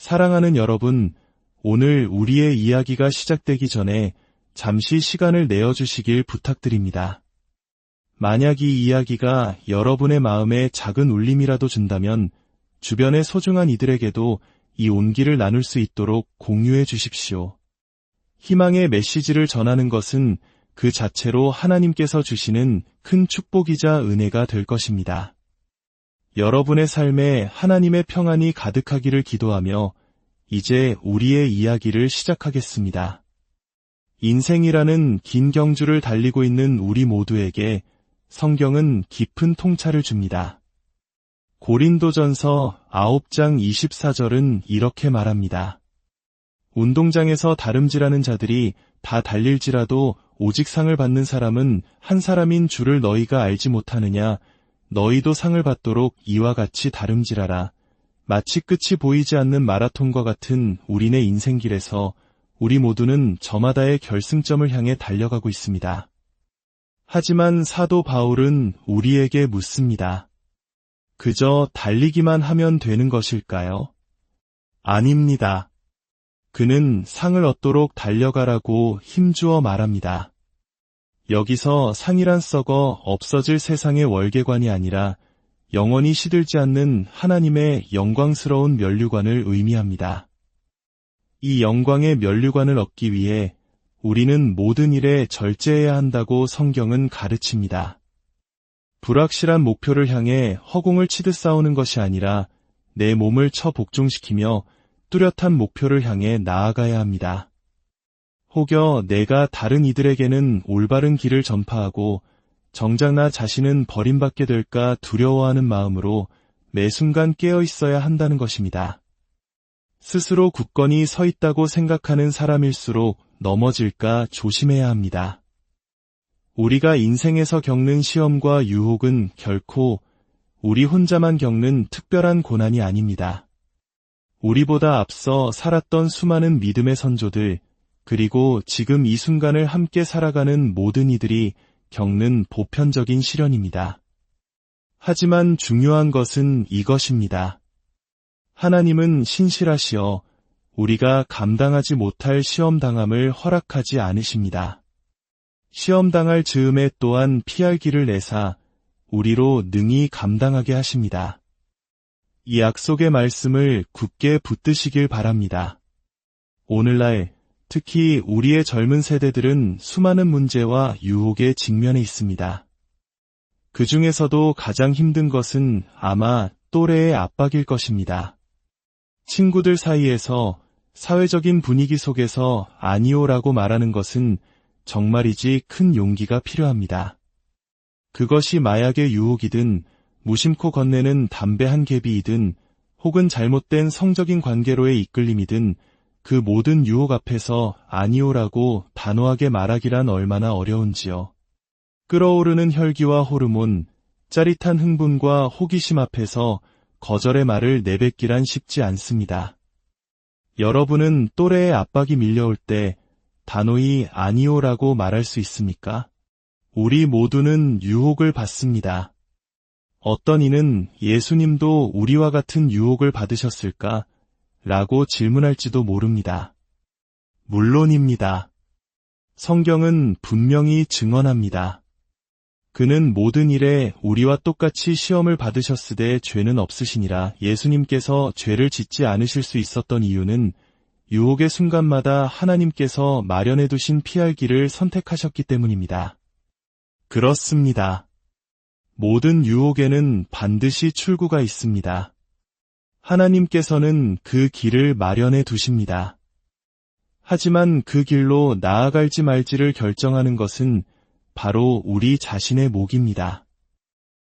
사랑하는 여러분, 오늘 우리의 이야기가 시작되기 전에 잠시 시간을 내어주시길 부탁드립니다. 만약 이 이야기가 여러분의 마음에 작은 울림이라도 준다면 주변의 소중한 이들에게도 이 온기를 나눌 수 있도록 공유해 주십시오. 희망의 메시지를 전하는 것은 그 자체로 하나님께서 주시는 큰 축복이자 은혜가 될 것입니다. 여러분의 삶에 하나님의 평안이 가득하기를 기도하며 이제 우리의 이야기를 시작하겠습니다. 인생이라는 긴 경주를 달리고 있는 우리 모두에게 성경은 깊은 통찰을 줍니다. 고린도전서 9장 24절은 이렇게 말합니다. 운동장에서 다름질하는 자들이 다 달릴지라도 오직 상을 받는 사람은 한 사람인 줄을 너희가 알지 못하느냐. 너희도 상을 받도록 이와 같이 다름질하라. 마치 끝이 보이지 않는 마라톤과 같은 우리네 인생길에서 우리 모두는 저마다의 결승점을 향해 달려가고 있습니다. 하지만 사도 바울은 우리에게 묻습니다. 그저 달리기만 하면 되는 것일까요? 아닙니다. 그는 상을 얻도록 달려가라고 힘주어 말합니다. 여기서 상이란 썩어 없어질 세상의 월계관이 아니라 영원히 시들지 않는 하나님의 영광스러운 면류관을 의미합니다. 이 영광의 면류관을 얻기 위해 우리는 모든 일에 절제해야 한다고 성경은 가르칩니다. 불확실한 목표를 향해 허공을 치듯 싸우는 것이 아니라 내 몸을 처 복종시키며 뚜렷한 목표를 향해 나아가야 합니다. 혹여 내가 다른 이들에게는 올바른 길을 전파하고 정작 나 자신은 버림받게 될까 두려워하는 마음으로 매 순간 깨어 있어야 한다는 것입니다. 스스로 굳건히 서 있다고 생각하는 사람일수록 넘어질까 조심해야 합니다. 우리가 인생에서 겪는 시험과 유혹은 결코 우리 혼자만 겪는 특별한 고난이 아닙니다. 우리보다 앞서 살았던 수많은 믿음의 선조들, 그리고 지금 이 순간을 함께 살아가는 모든 이들이 겪는 보편적인 시련입니다. 하지만 중요한 것은 이것입니다. 하나님은 신실하시어 우리가 감당하지 못할 시험당함을 허락하지 않으십니다. 시험당할 즈음에 또한 피할 길을 내사 우리로 능히 감당하게 하십니다. 이 약속의 말씀을 굳게 붙드시길 바랍니다. 오늘날 특히 우리의 젊은 세대들은 수많은 문제와 유혹에 직면해 있습니다. 그 중에서도 가장 힘든 것은 아마 또래의 압박일 것입니다. 친구들 사이에서 사회적인 분위기 속에서 아니오라고 말하는 것은 정말이지 큰 용기가 필요합니다. 그것이 마약의 유혹이든 무심코 건네는 담배 한 갭이든 혹은 잘못된 성적인 관계로의 이끌림이든 그 모든 유혹 앞에서 아니오라고 단호하게 말하기란 얼마나 어려운지요. 끓어오르는 혈기와 호르몬, 짜릿한 흥분과 호기심 앞에서 거절의 말을 내뱉기란 쉽지 않습니다. 여러분은 또래의 압박이 밀려올 때 단호히 아니오라고 말할 수 있습니까? 우리 모두는 유혹을 받습니다. 어떤 이는 예수님도 우리와 같은 유혹을 받으셨을까? 라고 질문할지도 모릅니다. 물론입니다. 성경은 분명히 증언합니다. 그는 모든 일에 우리와 똑같이 시험을 받으셨으되 죄는 없으시니라. 예수님께서 죄를 짓지 않으실 수 있었던 이유는 유혹의 순간마다 하나님께서 마련해 두신 피할 길을 선택하셨기 때문입니다. 그렇습니다. 모든 유혹에는 반드시 출구가 있습니다. 하나님께서는 그 길을 마련해 두십니다. 하지만 그 길로 나아갈지 말지를 결정하는 것은 바로 우리 자신의 몫입니다.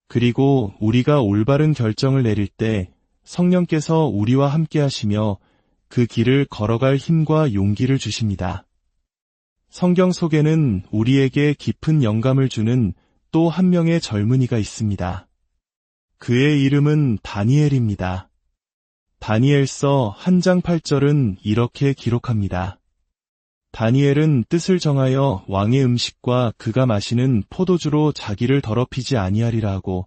그리고 우리가 올바른 결정을 내릴 때 성령께서 우리와 함께 하시며 그 길을 걸어갈 힘과 용기를 주십니다. 성경 속에는 우리에게 깊은 영감을 주는 또 한 명의 젊은이가 있습니다. 그의 이름은 다니엘입니다. 다니엘서 1장 8절은 이렇게 기록합니다. 다니엘은 뜻을 정하여 왕의 음식과 그가 마시는 포도주로 자기를 더럽히지 아니하리라 하고,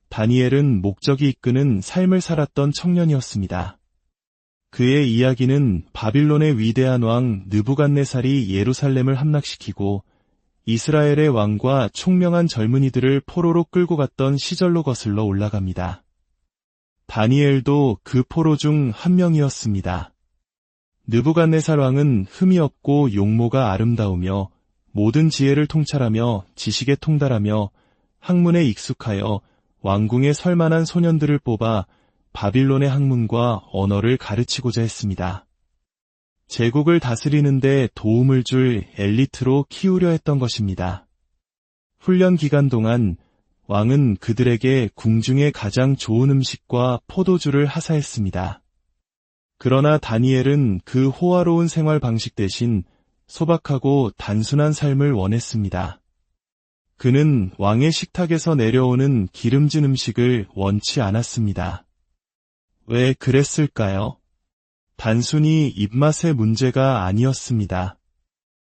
다니엘은 목적이 이끄는 삶을 살았던 청년이었습니다. 그의 이야기는 바빌론의 위대한 왕 느부갓네살이 예루살렘을 함락시키고 이스라엘의 왕과 총명한 젊은이들을 포로로 끌고 갔던 시절로 거슬러 올라갑니다. 다니엘도 그 포로 중 한 명이었습니다. 느부갓네살 왕은 흠이 없고 용모가 아름다우며 모든 지혜를 통찰하며 지식에 통달하며 학문에 익숙하여 왕궁에 설만한 소년들을 뽑아 바빌론의 학문과 언어를 가르치고자 했습니다. 제국을 다스리는데 도움을 줄 엘리트로 키우려 했던 것입니다. 훈련 기간 동안 왕은 그들에게 궁중의 가장 좋은 음식과 포도주를 하사했습니다. 그러나 다니엘은 그 호화로운 생활 방식 대신 소박하고 단순한 삶을 원했습니다. 그는 왕의 식탁에서 내려오는 기름진 음식을 원치 않았습니다. 왜 그랬을까요? 단순히 입맛의 문제가 아니었습니다.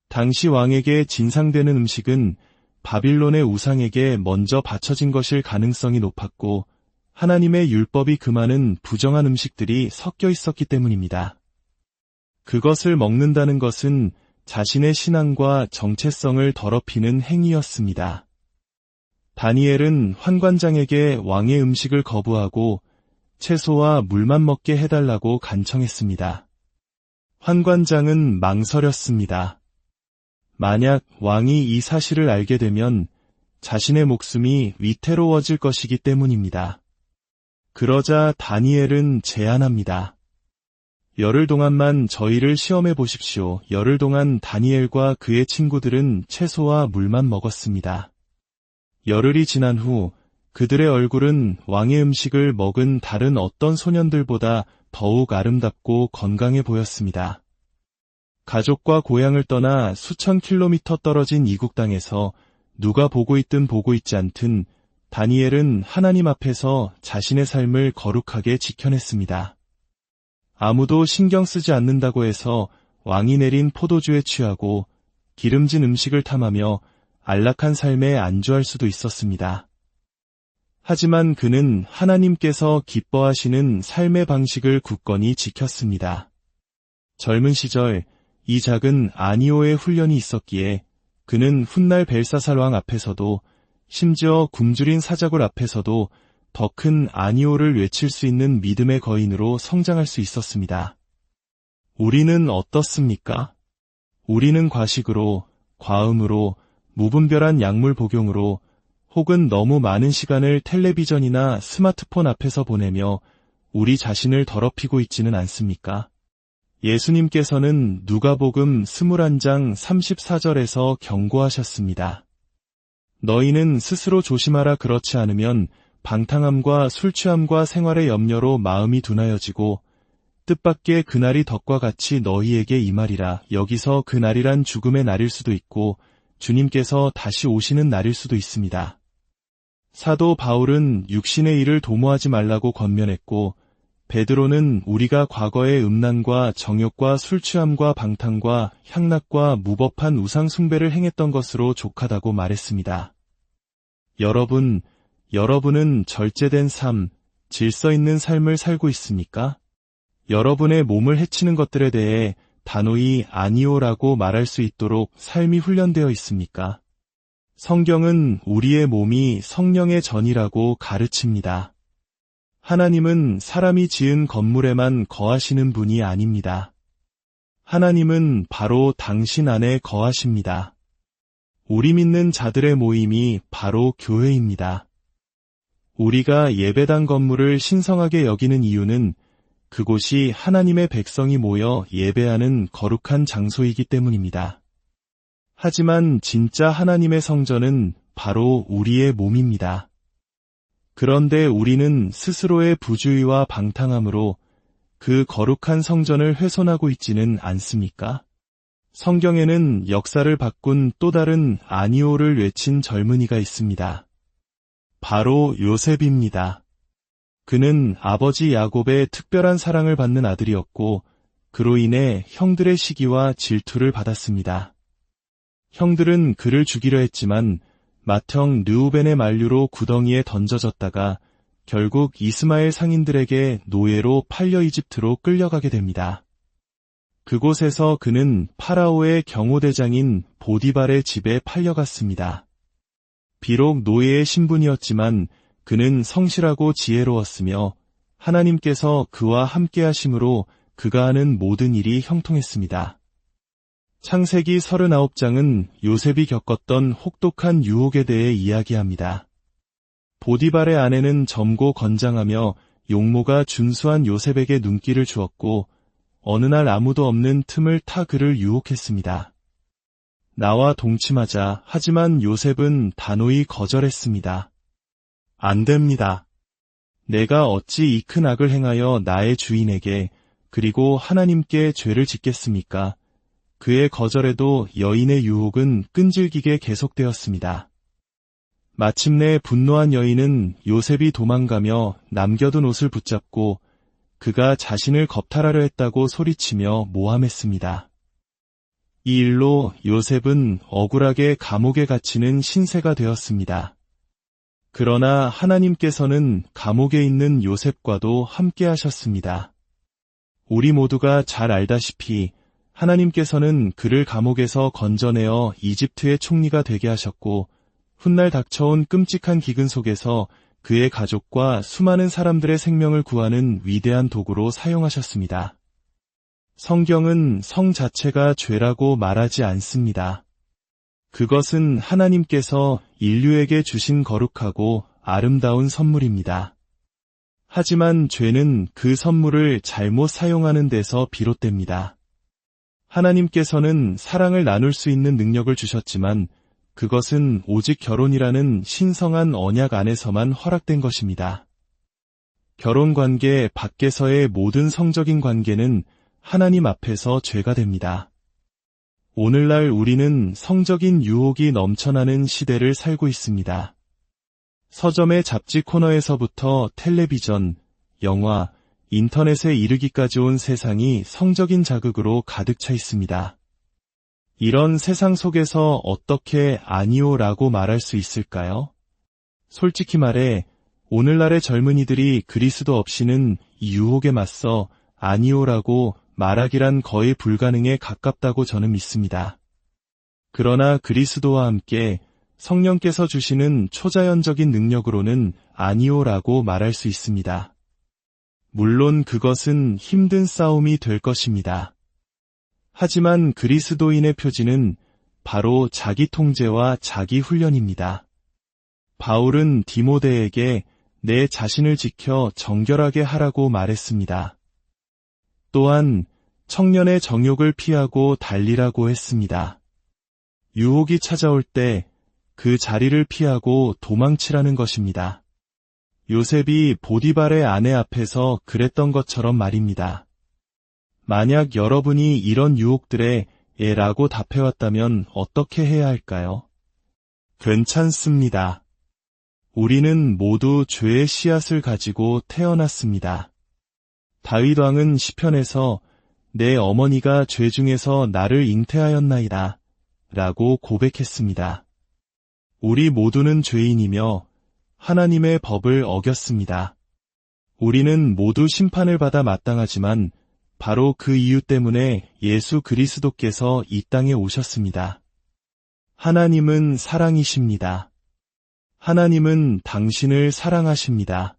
당시 왕에게 진상되는 음식은 바빌론의 우상에게 먼저 바쳐진 것일 가능성이 높았고 하나님의 율법이 금하는 부정한 음식들이 섞여 있었기 때문입니다. 그것을 먹는다는 것은 자신의 신앙과 정체성을 더럽히는 행위였습니다. 다니엘은 환관장에게 왕의 음식을 거부하고 채소와 물만 먹게 해달라고 간청했습니다. 환관장은 망설였습니다. 만약 왕이 이 사실을 알게 되면 자신의 목숨이 위태로워질 것이기 때문입니다. 그러자 다니엘은 제안합니다. 열흘 동안만 저희를 시험해 보십시오. 열흘 동안 다니엘과 그의 친구들은 채소와 물만 먹었습니다. 열흘이 지난 후 그들의 얼굴은 왕의 음식을 먹은 다른 어떤 소년들보다 더욱 아름답고 건강해 보였습니다. 가족과 고향을 떠나 수천 킬로미터 떨어진 이국 땅에서 누가 보고 있든 보고 있지 않든 다니엘은 하나님 앞에서 자신의 삶을 거룩하게 지켜냈습니다. 아무도 신경 쓰지 않는다고 해서 왕이 내린 포도주에 취하고 기름진 음식을 탐하며 안락한 삶에 안주할 수도 있었습니다. 하지만 그는 하나님께서 기뻐하시는 삶의 방식을 굳건히 지켰습니다. 젊은 시절 이 작은 아니오의 훈련이 있었기에 그는 훗날 벨사살 왕 앞에서도 심지어 굶주린 사자굴 앞에서도 더 큰 아니오를 외칠 수 있는 믿음의 거인으로 성장할 수 있었습니다. 우리는 어떻습니까? 우리는 과식으로, 과음으로, 무분별한 약물 복용으로 혹은 너무 많은 시간을 텔레비전이나 스마트폰 앞에서 보내며 우리 자신을 더럽히고 있지는 않습니까? 예수님께서는 누가복음 21장 34절에서 경고하셨습니다. 너희는 스스로 조심하라. 그렇지 않으면 방탕함과 술취함과 생활의 염려로 마음이 둔하여지고 뜻밖의 그날이 덕과 같이 너희에게 임하리라. 여기서 그날이란 죽음의 날일 수도 있고 주님께서 다시 오시는 날일 수도 있습니다. 사도 바울은 육신의 일을 도모하지 말라고 권면했고 베드로는 우리가 과거의 음란과 정욕과 술취함과 방탕과 향락과 무법한 우상 숭배를 행했던 것으로 족하다고 말했습니다. 여러분은 절제된 삶, 질서 있는 삶을 살고 있습니까? 여러분의 몸을 해치는 것들에 대해 단호히 아니오라고 말할 수 있도록 삶이 훈련되어 있습니까? 성경은 우리의 몸이 성령의 전이라고 가르칩니다. 하나님은 사람이 지은 건물에만 거하시는 분이 아닙니다. 하나님은 바로 당신 안에 거하십니다. 우리 믿는 자들의 모임이 바로 교회입니다. 우리가 예배당 건물을 신성하게 여기는 이유는 그곳이 하나님의 백성이 모여 예배하는 거룩한 장소이기 때문입니다. 하지만 진짜 하나님의 성전은 바로 우리의 몸입니다. 그런데 우리는 스스로의 부주의와 방탕함으로 그 거룩한 성전을 훼손하고 있지는 않습니까? 성경에는 역사를 바꾼 또 다른 아니오를 외친 젊은이가 있습니다. 바로 요셉입니다. 그는 아버지 야곱의 특별한 사랑을 받는 아들이었고 그로 인해 형들의 시기와 질투를 받았습니다. 형들은 그를 죽이려 했지만 맏형 르우벤의 만류로 구덩이에 던져졌다가 결국 이스마엘 상인들에게 노예로 팔려 이집트로 끌려가게 됩니다. 그곳에서 그는 파라오의 경호대장인 보디발의 집에 팔려갔습니다. 비록 노예의 신분이었지만 그는 성실하고 지혜로웠으며 하나님께서 그와 함께 하심으로 그가 하는 모든 일이 형통했습니다. 창세기 39장은 요셉이 겪었던 혹독한 유혹에 대해 이야기합니다. 보디발의 아내는 젊고 건장하며 용모가 준수한 요셉에게 눈길을 주었고 어느 날 아무도 없는 틈을 타 그를 유혹했습니다. 나와 동침하자. 하지만 요셉은 단호히 거절했습니다. 안 됩니다. 내가 어찌 이 큰 악을 행하여 나의 주인에게 그리고 하나님께 죄를 짓겠습니까? 그의 거절에도 여인의 유혹은 끈질기게 계속되었습니다. 마침내 분노한 여인은 요셉이 도망가며 남겨둔 옷을 붙잡고 그가 자신을 겁탈하려 했다고 소리치며 모함했습니다. 이 일로 요셉은 억울하게 감옥에 갇히는 신세가 되었습니다. 그러나 하나님께서는 감옥에 있는 요셉과도 함께 하셨습니다. 우리 모두가 잘 알다시피 하나님께서는 그를 감옥에서 건져내어 이집트의 총리가 되게 하셨고 훗날 닥쳐온 끔찍한 기근 속에서 그의 가족과 수많은 사람들의 생명을 구하는 위대한 도구로 사용하셨습니다. 성경은 성 자체가 죄라고 말하지 않습니다. 그것은 하나님께서 인류에게 주신 거룩하고 아름다운 선물입니다. 하지만 죄는 그 선물을 잘못 사용하는 데서 비롯됩니다. 하나님께서는 사랑을 나눌 수 있는 능력을 주셨지만 그것은 오직 결혼이라는 신성한 언약 안에서만 허락된 것입니다. 결혼 관계 밖에서의 모든 성적인 관계는 하나님 앞에서 죄가 됩니다. 오늘날 우리는 성적인 유혹이 넘쳐나는 시대를 살고 있습니다. 서점의 잡지 코너에서부터 텔레비전, 영화, 인터넷에 이르기까지 온 세상이 성적인 자극으로 가득 차 있습니다. 이런 세상 속에서 어떻게 아니오라고 말할 수 있을까요? 솔직히 말해 오늘날의 젊은이들이 그리스도 없이는 이 유혹에 맞서 아니오라고 말하기란 거의 불가능에 가깝다고 저는 믿습니다. 그러나 그리스도와 함께 성령께서 주시는 초자연적인 능력으로는 아니오라고 말할 수 있습니다. 물론 그것은 힘든 싸움이 될 것입니다. 하지만 그리스도인의 표지는 바로 자기 통제와 자기 훈련입니다. 바울은 디모데에게 내 자신을 지켜 정결하게 하라고 말했습니다. 또한 청년의 정욕을 피하고 달리라고 했습니다. 유혹이 찾아올 때 그 자리를 피하고 도망치라는 것입니다. 요셉이 보디발의 아내 앞에서 그랬던 것처럼 말입니다. 만약 여러분이 이런 유혹들에 라고 답해왔다면 어떻게 해야 할까요? 괜찮습니다. 우리는 모두 죄의 씨앗을 가지고 태어났습니다. 다윗 왕은 시편에서 내 어머니가 죄 중에서 나를 잉태하였나이다 라고 고백했습니다. 우리 모두는 죄인이며 하나님의 법을 어겼습니다. 우리는 모두 심판을 받아 마땅하지만 바로 그 이유 때문에 예수 그리스도께서 이 땅에 오셨습니다. 하나님은 사랑이십니다. 하나님은 당신을 사랑하십니다.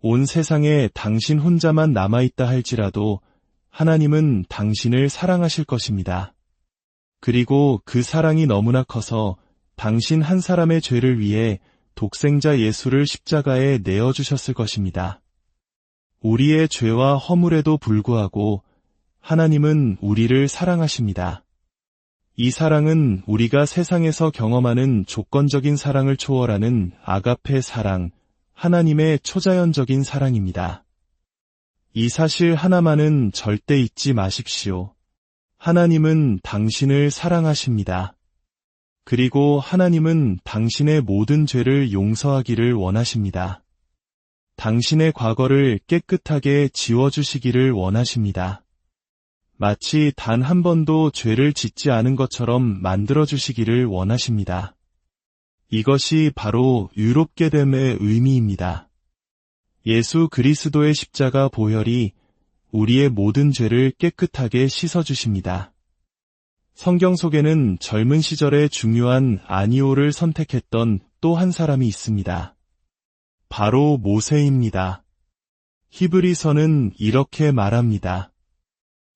온 세상에 당신 혼자만 남아있다 할지라도 하나님은 당신을 사랑하실 것입니다. 그리고 그 사랑이 너무나 커서 당신 한 사람의 죄를 위해 독생자 예수를 십자가에 내어주셨을 것입니다. 우리의 죄와 허물에도 불구하고 하나님은 우리를 사랑하십니다. 이 사랑은 우리가 세상에서 경험하는 조건적인 사랑을 초월하는 아가페 사랑, 하나님의 초자연적인 사랑입니다. 이 사실 하나만은 절대 잊지 마십시오. 하나님은 당신을 사랑하십니다. 그리고 하나님은 당신의 모든 죄를 용서하기를 원하십니다. 당신의 과거를 깨끗하게 지워주시기를 원하십니다. 마치 단 한 번도 죄를 짓지 않은 것처럼 만들어주시기를 원하십니다. 이것이 바로 의롭게 됨의 의미입니다. 예수 그리스도의 십자가 보혈이 우리의 모든 죄를 깨끗하게 씻어주십니다. 성경 속에는 젊은 시절에 중요한 아니오를 선택했던 또 한 사람이 있습니다. 바로 모세입니다. 히브리서는 이렇게 말합니다.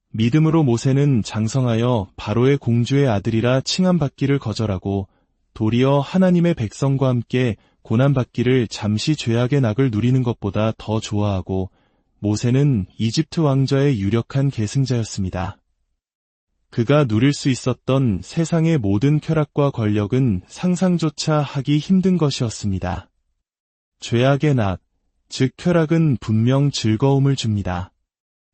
믿음으로 모세는 장성하여 바로의 공주의 아들이라 칭함받기를 거절하고 도리어 하나님의 백성과 함께 고난받기를 잠시 죄악의 낙을 누리는 것보다 더 좋아하고 모세는 이집트 왕좌의 유력한 계승자였습니다. 그가 누릴 수 있었던 세상의 모든 쾌락과 권력은 상상조차 하기 힘든 것이었습니다. 죄악의 낙, 즉 쾌락은 분명 즐거움을 줍니다.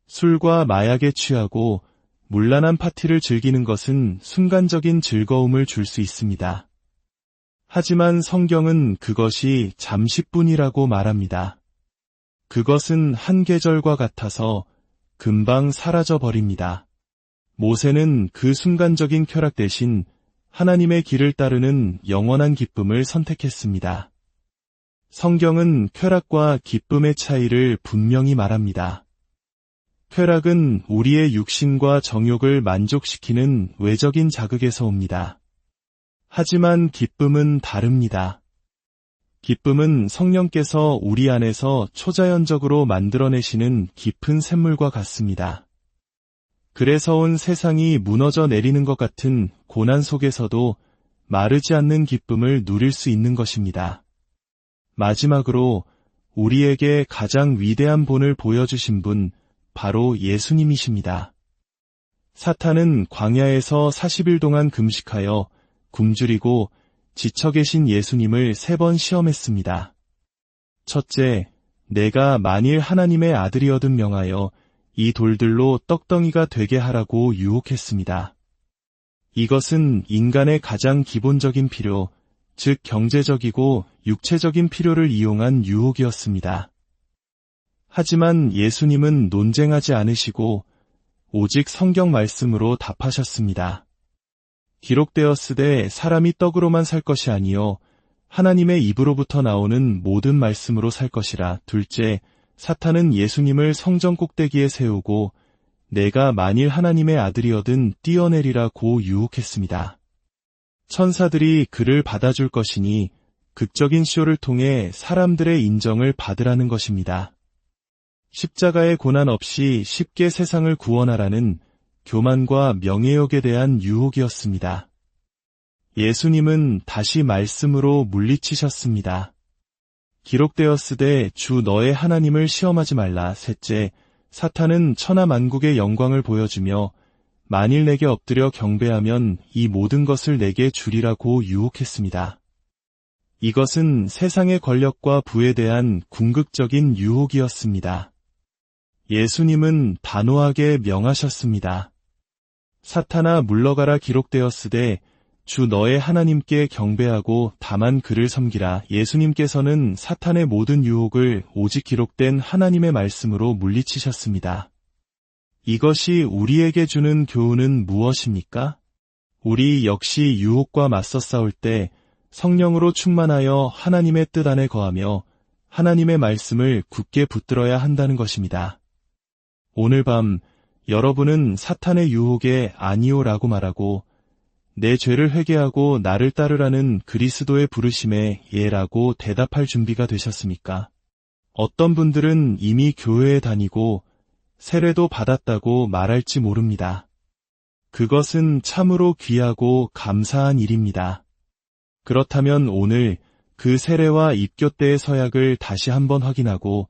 술과 마약에 취하고 문란한 파티를 즐기는 것은 순간적인 즐거움을 줄 수 있습니다. 하지만 성경은 그것이 잠시뿐이라고 말합니다. 그것은 한 계절과 같아서 금방 사라져 버립니다. 모세는 그 순간적인 쾌락 대신 하나님의 길을 따르는 영원한 기쁨을 선택했습니다. 성경은 쾌락과 기쁨의 차이를 분명히 말합니다. 쾌락은 우리의 육신과 정욕을 만족시키는 외적인 자극에서 옵니다. 하지만 기쁨은 다릅니다. 기쁨은 성령께서 우리 안에서 초자연적으로 만들어내시는 깊은 샘물과 같습니다. 그래서 온 세상이 무너져 내리는 것 같은 고난 속에서도 마르지 않는 기쁨을 누릴 수 있는 것입니다. 마지막으로 우리에게 가장 위대한 본을 보여주신 분, 바로 예수님이십니다. 사탄은 광야에서 40일 동안 금식하여 굶주리고 지쳐 계신 예수님을 3번 시험했습니다. 첫째, 내가 만일 하나님의 아들이어든 명하여 이 돌들로 떡덩이가 되게 하라고 유혹했습니다. 이것은 인간의 가장 기본적인 필요, 즉 경제적이고 육체적인 필요를 이용한 유혹이었습니다. 하지만 예수님은 논쟁하지 않으시고 오직 성경 말씀으로 답하셨습니다. 기록되었으되 사람이 떡으로만 살 것이 아니요 하나님의 입으로부터 나오는 모든 말씀으로 살 것이라. 둘째, 사탄은 예수님을 성전 꼭대기에 세우고 내가 만일 하나님의 아들이어든 뛰어내리라고 유혹했습니다. 천사들이 그를 받아줄 것이니 극적인 쇼를 통해 사람들의 인정을 받으라는 것입니다. 십자가의 고난 없이 쉽게 세상을 구원하라는 교만과 명예욕에 대한 유혹이었습니다. 예수님은 다시 말씀으로 물리치셨습니다. 기록되었으되 주 너의 하나님을 시험하지 말라. 셋째, 사탄은 천하 만국의 영광을 보여주며 만일 내게 엎드려 경배하면 이 모든 것을 내게 주리라고 유혹했습니다. 이것은 세상의 권력과 부에 대한 궁극적인 유혹이었습니다. 예수님은 단호하게 명하셨습니다. 사탄아 물러가라. 기록되었으되 주 너의 하나님께 경배하고 다만 그를 섬기라. 예수님께서는 사탄의 모든 유혹을 오직 기록된 하나님의 말씀으로 물리치셨습니다. 이것이 우리에게 주는 교훈은 무엇입니까? 우리 역시 유혹과 맞서 싸울 때 성령으로 충만하여 하나님의 뜻 안에 거하며 하나님의 말씀을 굳게 붙들어야 한다는 것입니다. 오늘 밤 여러분은 사탄의 유혹에 아니오라고 말하고 내 죄를 회개하고 나를 따르라는 그리스도의 부르심에 예라고 대답할 준비가 되셨습니까? 어떤 분들은 이미 교회에 다니고 세례도 받았다고 말할지 모릅니다. 그것은 참으로 귀하고 감사한 일입니다. 그렇다면 오늘 그 세례와 입교 때의 서약을 다시 한번 확인하고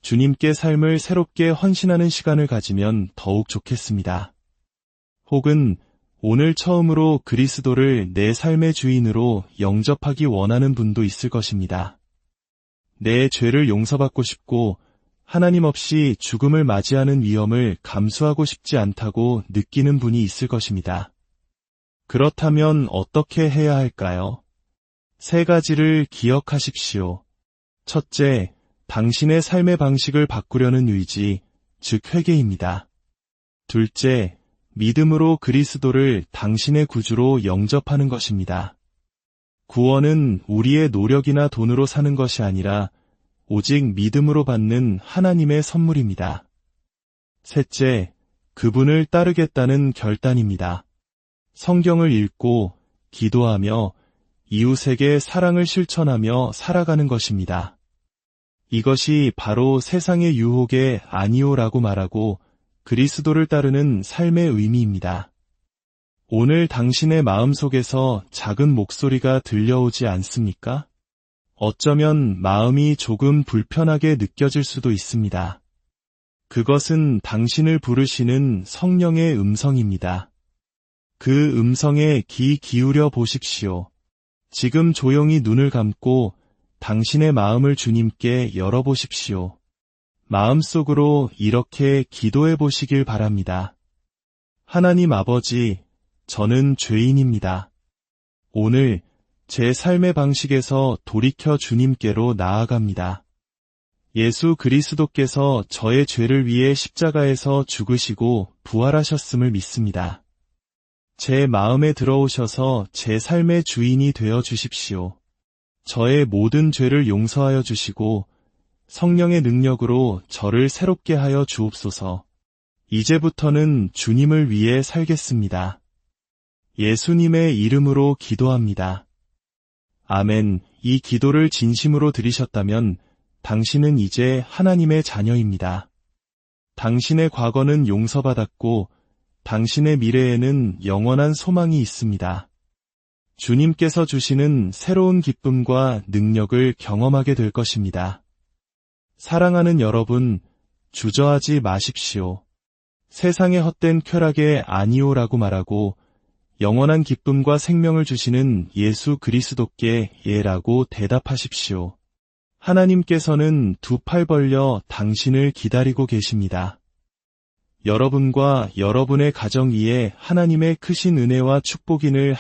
주님께 삶을 새롭게 헌신하는 시간을 가지면 더욱 좋겠습니다. 혹은 오늘 처음으로 그리스도를 내 삶의 주인으로 영접하기 원하는 분도 있을 것입니다. 내 죄를 용서받고 싶고 하나님 없이 죽음을 맞이하는 위험을 감수하고 싶지 않다고 느끼는 분이 있을 것입니다. 그렇다면 어떻게 해야 할까요? 3가지를 기억하십시오. 첫째, 당신의 삶의 방식을 바꾸려는 의지, 즉 회개입니다. 둘째, 믿음으로 그리스도를 당신의 구주로 영접하는 것입니다. 구원은 우리의 노력이나 돈으로 사는 것이 아니라 오직 믿음으로 받는 하나님의 선물입니다. 셋째, 그분을 따르겠다는 결단입니다. 성경을 읽고 기도하며 이웃에게 사랑을 실천하며 살아가는 것입니다. 이것이 바로 세상의 유혹에 아니오라고 말하고 그리스도를 따르는 삶의 의미입니다. 오늘 당신의 마음속에서 작은 목소리가 들려오지 않습니까? 어쩌면 마음이 조금 불편하게 느껴질 수도 있습니다. 그것은 당신을 부르시는 성령의 음성입니다. 그 음성에 귀 기울여 보십시오. 지금 조용히 눈을 감고 당신의 마음을 주님께 열어보십시오. 마음속으로 이렇게 기도해 보시길 바랍니다. 하나님 아버지, 저는 죄인입니다. 오늘 제 삶의 방식에서 돌이켜 주님께로 나아갑니다. 예수 그리스도께서 저의 죄를 위해 십자가에서 죽으시고 부활하셨음을 믿습니다. 제 마음에 들어오셔서 제 삶의 주인이 되어 주십시오. 저의 모든 죄를 용서하여 주시고 성령의 능력으로 저를 새롭게 하여 주옵소서. 이제부터는 주님을 위해 살겠습니다. 예수님의 이름으로 기도합니다. 아멘. 이 기도를 진심으로 드리셨다면 당신은 이제 하나님의 자녀입니다. 당신의 과거는 용서받았고 당신의 미래에는 영원한 소망이 있습니다. 주님께서 주시는 새로운 기쁨과 능력을 경험하게 될 것입니다. 사랑하는 여러분, 주저하지 마십시오. 세상의 헛된 쾌락에 아니오라고 말하고 영원한 기쁨과 생명을 주시는 예수 그리스도께 예라고 대답하십시오. 하나님께서는 두 팔 벌려 당신을 기다리고 계십니다. 여러분과 여러분의 가정 위에 하나님의 크신 은혜와 축복이 늘